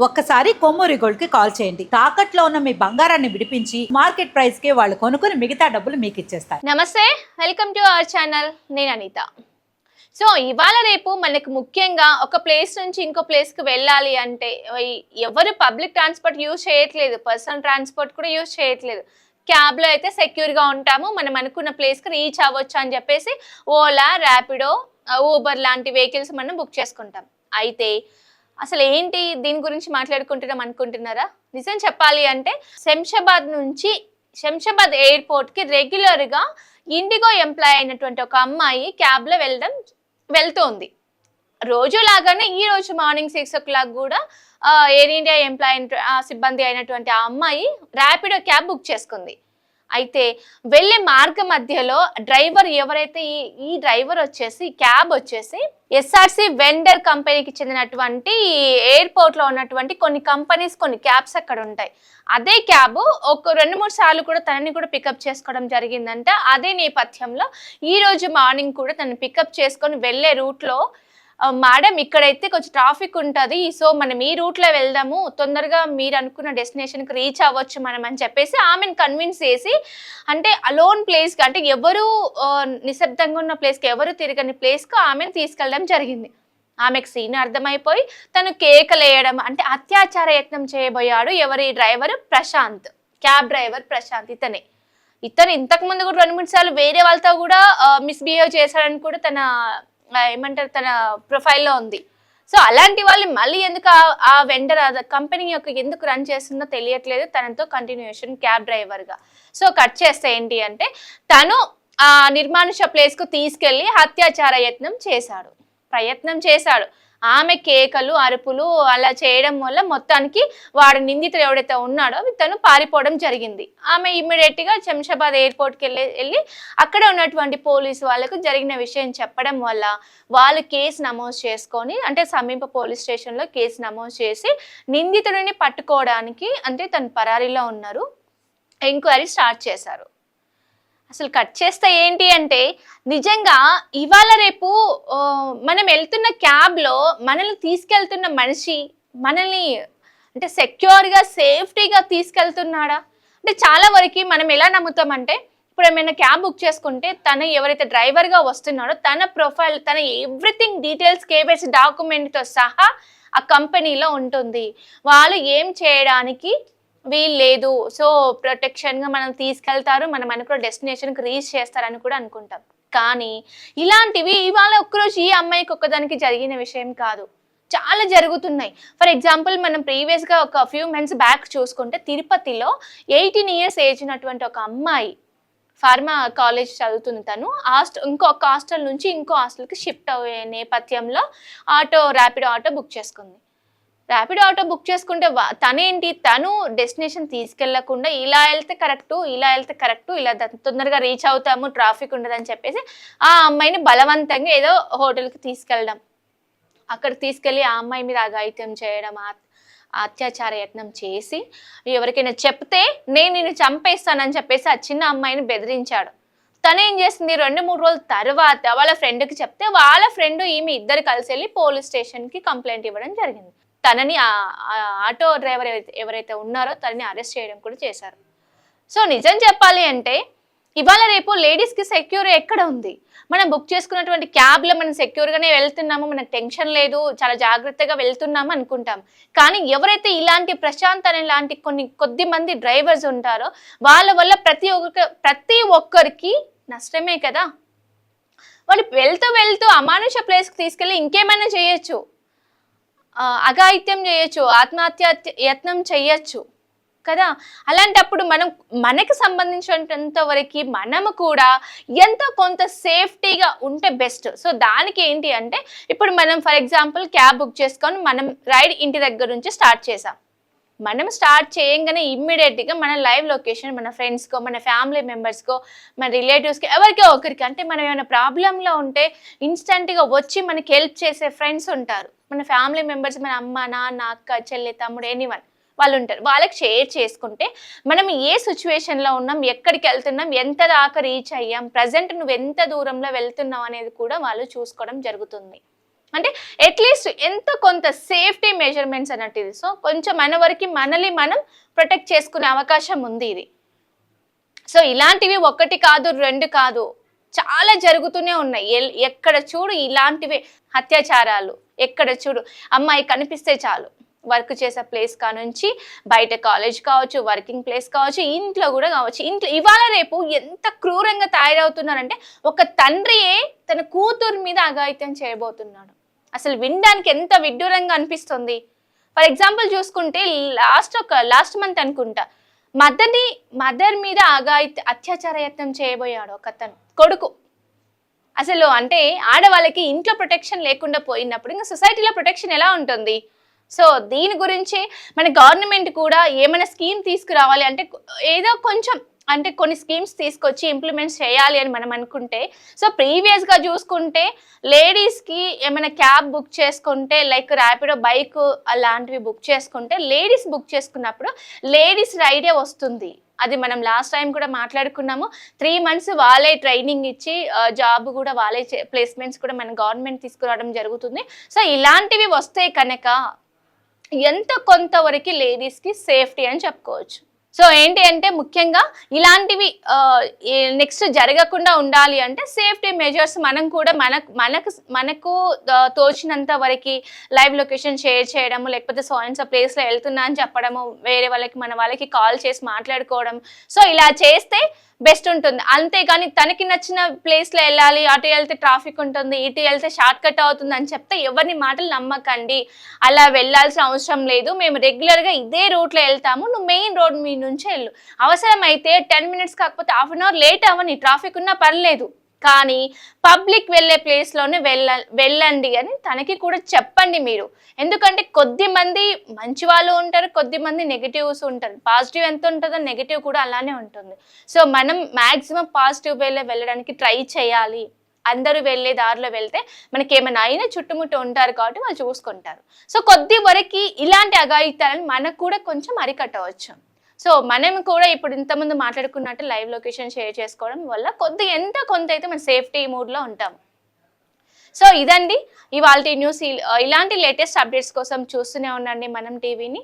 ఒక్కసారి కొమ్మూరి గోల్డ్ కి కాల్ చేయండి. తాకట్లో ఉన్న మీ బంగారాన్ని విడిపించి మార్కెట్ ప్రైస్ కి వాళ్ళు కొనుక్కుని మిగతా డబ్బులు మీకు ఇచ్చేస్తారు. నమస్తే, వెల్కమ్ టు అవర్ ఛానల్. నేను అనిత. సో ఇవాళ రేపు మనకు ముఖ్యంగా ఒక ప్లేస్ నుంచి ఇంకో ప్లేస్కి వెళ్ళాలి అంటే ఎవరు పబ్లిక్ ట్రాన్స్పోర్ట్ యూజ్ చేయట్లేదు, పర్సనల్ ట్రాన్స్పోర్ట్ కూడా యూజ్ చేయట్లేదు. క్యాబ్లో అయితే సెక్యూర్గా ఉంటాము, మనం అనుకున్న ప్లేస్కి రీచ్ అవ్వచ్చు అని చెప్పేసి ఓలా, ర్యాపిడో, ఊబర్ లాంటి వెహికల్స్ మనం బుక్ చేసుకుంటాం. అయితే అసలు ఏంటి దీని గురించి మాట్లాడుకుంటున్నాం అనుకుంటున్నారా? నిజం చెప్పాలి అంటే శంషాబాద్ ఎయిర్పోర్ట్కి రెగ్యులర్గా ఇండిగో ఎంప్లాయ్ అయినటువంటి ఒక అమ్మాయి క్యాబ్లో వెళ్తోంది. రోజులాగానే ఈ రోజు మార్నింగ్ 6 o'clock కూడా ఎయిర్ ఇండియా ఎంప్లాయ్ సిబ్బంది అయినటువంటి ఆ అమ్మాయి ర్యాపిడో క్యాబ్ బుక్ చేసుకుంది. అయితే వెళ్ళే మార్గ మధ్యలో డ్రైవర్ ఎవరైతే ఈ డ్రైవర్ వచ్చేసి క్యాబ్ వచ్చేసి ఎస్ఆర్సి వెండర్ కంపెనీకి చెందినటువంటి ఎయిర్పోర్ట్లో ఉన్నటువంటి కొన్ని కంపెనీస్, కొన్ని క్యాబ్స్ అక్కడ ఉంటాయి. అదే క్యాబ్ ఒక 2-3 సార్లు కూడా తనని కూడా పికప్ చేసుకోవడం జరిగిందంట. అదే నేపథ్యంలో ఈ రోజు మార్నింగ్ కూడా తను పికప్ చేసుకొని వెళ్ళే రూట్లో మేడం ఇక్కడైతే కొంచెం ట్రాఫిక్ ఉంటుంది, సో మనం ఈ రూట్లో వెళ్దాము, తొందరగా మీరు అనుకున్న డెస్టినేషన్కి రీచ్ అవ్వచ్చు మనం అని చెప్పేసి ఆమెను కన్విన్స్ చేసి, అంటే అలోన్ ప్లేస్కి, అంటే ఎవరు నిశ్శబ్దంగా ఉన్న ప్లేస్కి, ఎవరు తిరగని ప్లేస్కి ఆమెను తీసుకెళ్ళడం జరిగింది. ఆమెకు సీన్ అర్థమైపోయి తను కేకలేయడం, అంటే అత్యాచార యత్నం చేయబోయాడు. ఎవరి driver? Prashanth, cab driver Prashanth. ఇతను ఇంతకు ముందు కూడా 2-3 సార్లు వేరే వాళ్ళతో కూడా మిస్బిహేవ్ చేశాడని కూడా తన ప్రొఫైల్లో ఉంది. సో అలాంటి వాళ్ళు మళ్ళీ ఎందుకు ఆ వెండర్ కంపెనీ యొక్క ఎందుకు రన్ చేస్తుందో తెలియట్లేదు. తనతో కంటిన్యూషన్ క్యాబ్ డ్రైవర్గా. సో కట్ చేస్తే ఏంటి అంటే తను ఆ నిర్మానుష ప్లేస్కు తీసుకెళ్లి అత్యాచార ప్రయత్నం చేశాడు. ఆమె కేకలు, అరుపులు అలా చేయడం వల్ల మొత్తానికి వాడు నిందితుడు ఎవడైతే ఉన్నాడో తను పారిపోవడం జరిగింది. ఆమె ఇమ్మీడియట్గా శంషాబాద్ ఎయిర్పోర్ట్కి వెళ్ళి అక్కడ ఉన్నటువంటి పోలీసు వాళ్ళకు జరిగిన విషయం చెప్పడం వల్ల వాళ్ళు కేసు నమోదు చేసుకొని, అంటే సమీప పోలీస్ స్టేషన్లో కేసు నమోదు చేసి నిందితుడిని పట్టుకోవడానికి, అంటే తను పరారీలో ఉన్నారు, ఎంక్వైరీ స్టార్ట్ చేశారు. అసలు కట్ చేస్తే ఏంటి అంటే నిజంగా ఇవాళ రేపు మనం వెళ్తున్న క్యాబ్లో మనల్ని తీసుకెళ్తున్న మనిషి మనల్ని అంటే సెక్యూర్గా, సేఫ్టీగా తీసుకెళ్తున్నాడా? అంటే చాలా వరకు మనం ఎలా నమ్ముతామంటే, ఇప్పుడు ఏమైనా క్యాబ్ బుక్ చేసుకుంటే తను ఎవరైతే డ్రైవర్గా వస్తున్నాడో తన ప్రొఫైల్, తన ఎవ్రీథింగ్ డీటెయిల్స్, కేవైసీ డాక్యుమెంట్తో సహా ఆ కంపెనీలో ఉంటుంది. వాళ్ళు ఏం చేయడానికి వీలు లేదు, సో ప్రొటెక్షన్గా మనం తీసుకెళ్తారు, మనం అనుకున్న డెస్టినేషన్కి రీచ్ చేస్తారని కూడా అనుకుంటాం. కానీ ఇలాంటివి ఇవాళ ఒక్కరోజు ఈ అమ్మాయికి ఒక్కదానికి జరిగిన విషయం కాదు, చాలా జరుగుతున్నాయి. ఫర్ ఎగ్జాంపుల్ మనం ప్రీవియస్గా ఒక ఫ్యూ మంత్స్ బ్యాక్ చూసుకుంటే తిరుపతిలో 18 years ఏజ్ ఉన్నటువంటి ఒక అమ్మాయి ఫార్మా కాలేజ్ చదువుతుంది. తను ఇంకొక హాస్టల్ నుంచి ఇంకో హాస్టల్కి షిఫ్ట్ అయ్యే నేపథ్యంలో ర్యాపిడో ఆటో బుక్ చేసుకుంది. ర్యాపిడో ఆటో బుక్ చేసుకుంటే తను డెస్టినేషన్ తీసుకెళ్లకుండా ఇలా వెళ్తే కరెక్టు, ఇలా తొందరగా రీచ్ అవుతాము, ట్రాఫిక్ ఉండదని చెప్పేసి ఆ అమ్మాయిని బలవంతంగా ఏదో హోటల్కి తీసుకెళ్ళడం, అక్కడ తీసుకెళ్ళి ఆ అమ్మాయి మీద అఘాయిత్యం చేయడం, అత్యాచార యత్నం చేసి ఎవరికైనా చెప్తే నేను నిన్ను చంపేస్తానని చెప్పేసి ఆ చిన్న అమ్మాయిని బెదిరించాడు. తను ఏం చేసింది, 2-3 రోజుల తర్వాత వాళ్ళ ఫ్రెండ్కి చెప్తే వాళ్ళ ఫ్రెండ్ ఈమె ఇద్దరు కలిసి వెళ్ళి పోలీస్ స్టేషన్కి కంప్లైంట్ ఇవ్వడం జరిగింది. తనని ఆటో డ్రైవర్ ఎవరైతే ఉన్నారో తనని అరెస్ట్ చేయడం కూడా చేశారు. సో నిజం చెప్పాలి అంటే ఇవాళ రేపు లేడీస్కి సెక్యూర్ ఎక్కడ ఉంది? మనం బుక్ చేసుకున్నటువంటి క్యాబ్లో మనం సెక్యూర్గానే వెళ్తున్నాము, మనకు టెన్షన్ లేదు, చాలా జాగ్రత్తగా వెళ్తున్నాము అనుకుంటాం. కానీ ఎవరైతే ఇలాంటి ప్రశాంత్ అనే లాంటి కొద్ది మంది డ్రైవర్స్ ఉంటారో వాళ్ళ వల్ల ప్రతి ఒక్కరికి నష్టమే కదా. వాళ్ళు వెళ్తూ అమానుష ప్లేస్కి తీసుకెళ్ళి ఇంకేమైనా చేయొచ్చు, అఘాయిత్యం చేయొచ్చు, ఆత్మహత్య యత్నం చేయొచ్చు కదా. అలాంటప్పుడు మనకు సంబంధించినంత వరకు మనము కూడా ఎంతో కొంత సేఫ్టీగా ఉంటే బెస్ట్. సో దానికి ఏంటి అంటే ఇప్పుడు మనం ఫర్ ఎగ్జాంపుల్ క్యాబ్ బుక్ చేసుకొని మనం రైడ్ ఇంటి దగ్గర నుంచి స్టార్ట్ చేసాం. మనం స్టార్ట్ చేయగానే ఇమ్మీడియట్గా మన లైవ్ లొకేషన్ మన ఫ్రెండ్స్కో, మన ఫ్యామిలీ మెంబర్స్కో, మన రిలేటివ్స్కి, ఎవరికో ఒకరికి, అంటే మనం ఏమైనా ప్రాబ్లంలో ఉంటే ఇన్స్టెంట్గా వచ్చి మనకి హెల్ప్ చేసే ఫ్రెండ్స్ ఉంటారు, మన ఫ్యామిలీ మెంబర్స్, మన అమ్మ, నాన్న, అక్క, చెల్లి, తమ్ముడు, ఎనీవన్ వాళ్ళు ఉంటారు. వాళ్ళకి షేర్ చేసుకుంటే మనం ఏ సిచ్యువేషన్లో ఉన్నాం, ఎక్కడికి వెళ్తున్నాం, ఎంత దాకా రీచ్ అయ్యాం, ప్రజెంట్ నువ్వు ఎంత దూరంలో వెళ్తున్నావు అనేది కూడా వాళ్ళు చూసుకోవడం జరుగుతుంది. అంటే అట్లీస్ట్ ఎంత కొంత సేఫ్టీ మెజర్మెంట్స్ అన్నట్టు ఇది. సో కొంచెం మన వరకు మనల్ని మనం ప్రొటెక్ట్ చేసుకునే అవకాశం ఉంది ఇది. సో ఇలాంటివి ఒకటి కాదు, రెండు కాదు, చాలా జరుగుతూనే ఉన్నాయి. ఎక్కడ చూడు ఇలాంటివే అత్యాచారాలు. ఎక్కడ చూడు అమ్మాయి కనిపిస్తే చాలు, వర్క్ చేసే ప్లేస్ కానుంచి బయట కాలేజ్ కావచ్చు, వర్కింగ్ ప్లేస్ కావచ్చు, ఇంట్లో కూడా కావచ్చు. ఇంట్లో ఇవాళ రేపు ఎంత క్రూరంగా తయారవుతున్నారంటే ఒక తండ్రియే తన కూతురు మీద అఘాయిత్యం చేయబోతున్నాడు. అసలు వినడానికి ఎంత విడ్డూరంగా అనిపిస్తుంది. ఫర్ ఎగ్జాంపుల్ చూసుకుంటే లాస్ట్ మంత్ అనుకుంటా మదర్ మీద అత్యాచార యత్నం చేయబోయాడు ఒక అతను కొడుకు. అసలు అంటే ఆడవాళ్ళకి ఇంట్లో ప్రొటెక్షన్ లేకుండా పోయినప్పుడు ఇంకా సొసైటీలో ప్రొటెక్షన్ ఎలా ఉంటుంది? సో దీని గురించి మన గవర్నమెంట్ కూడా ఏమైనా స్కీమ్ తీసుకురావాలి అంటే ఏదో కొంచెం అంటే కొన్ని స్కీమ్స్ తీసుకొచ్చి ఇంప్లిమెంట్ చేయాలి అని మనం అనుకుంటే, సో ప్రీవియస్గా చూసుకుంటే లేడీస్కి ఏమైనా క్యాబ్ బుక్ చేసుకుంటే లైక్ ర్యాపిడో బైక్ అలాంటివి బుక్ చేసుకుంటే లేడీస్ బుక్ చేసుకున్నప్పుడు లేడీస్ రైడే వస్తుంది. అది మనం లాస్ట్ టైం కూడా మాట్లాడుకున్నాము. 3 months వాళ్ళే ట్రైనింగ్ ఇచ్చి జాబ్ కూడా వాళ్ళే ప్లేస్మెంట్స్ కూడా మన గవర్నమెంట్ తీసుకురావడం జరుగుతుంది. సో ఇలాంటివి వస్తే కనుక ఎంత కొంతవరకు లేడీస్కి సేఫ్టీ అని చెప్పుకోవచ్చు. సో ఏంటి అంటే ముఖ్యంగా ఇలాంటివి నెక్స్ట్ జరగకుండా ఉండాలి అంటే సేఫ్టీ మెజర్స్ మనం కూడా మనకు తోచినంత వరకు లైవ్ లొకేషన్ షేర్ చేయడము, లేకపోతే సో అండ్ సో ప్లేస్లో వెళ్తున్నా అని చెప్పడము, వేరే వాళ్ళకి మన వాళ్ళకి కాల్ చేసి మాట్లాడుకోవడం. సో ఇలా చేస్తే బెస్ట్ ఉంటుంది. అంతేగాని తనకి నచ్చిన ప్లేస్లో వెళ్ళాలి, అటు వెళ్తే ట్రాఫిక్ ఉంటుంది, ఇటు వెళ్తే షార్ట్ కట్ అవుతుంది అని చెప్తే ఎవరిని మాటలు నమ్మకండి. అలా వెళ్ళాల్సిన అవసరం లేదు, మేము రెగ్యులర్గా ఇదే రూట్లో వెళ్తాము, నువ్వు మెయిన్ రోడ్ మీ నుంచి వెళ్ళు. అవసరమైతే 10 minutes కాకపోతే ½ hour లేట్ అవ్వని, ట్రాఫిక్ ఉన్నా పర్లేదు, కానీ పబ్లిక్ వెళ్ళే ప్లేస్లోనే వెళ్ళండి అని తనకి కూడా చెప్పండి మీరు. ఎందుకంటే కొద్ది మంది మంచి వాళ్ళు ఉంటారు, కొద్ది మంది నెగిటివ్స్ ఉంటారు. పాజిటివ్ ఎంత ఉంటుందో నెగిటివ్ కూడా అలానే ఉంటుంది. సో మనం మ్యాక్సిమం పాజిటివ్ వేలో వెళ్ళడానికి ట్రై చేయాలి. అందరూ వెళ్ళే దారిలో వెళ్తే మనకి ఏమైనా అయినా చుట్టుముట్టు ఉంటారు కాబట్టి వాళ్ళు చూసుకుంటారు. సో కొద్ది వరకు ఇలాంటి అఘాయిత్యాలను మనకు కూడా కొంచెం అరికట్టవచ్చు. సో మనం కూడా ఇప్పుడు ఇంతకుముందు మాట్లాడుకున్నట్టు లైవ్ లొకేషన్ షేర్ చేసుకోవడం వల్ల ఎంత కొంత అయితే మన సేఫ్టీ మూడ్లో ఉంటాం. సో ఇదండి ఇవాల్టి న్యూస్. ఇలాంటి లేటెస్ట్ అప్డేట్స్ కోసం చూస్తూనే ఉండండి మనం టీవీని.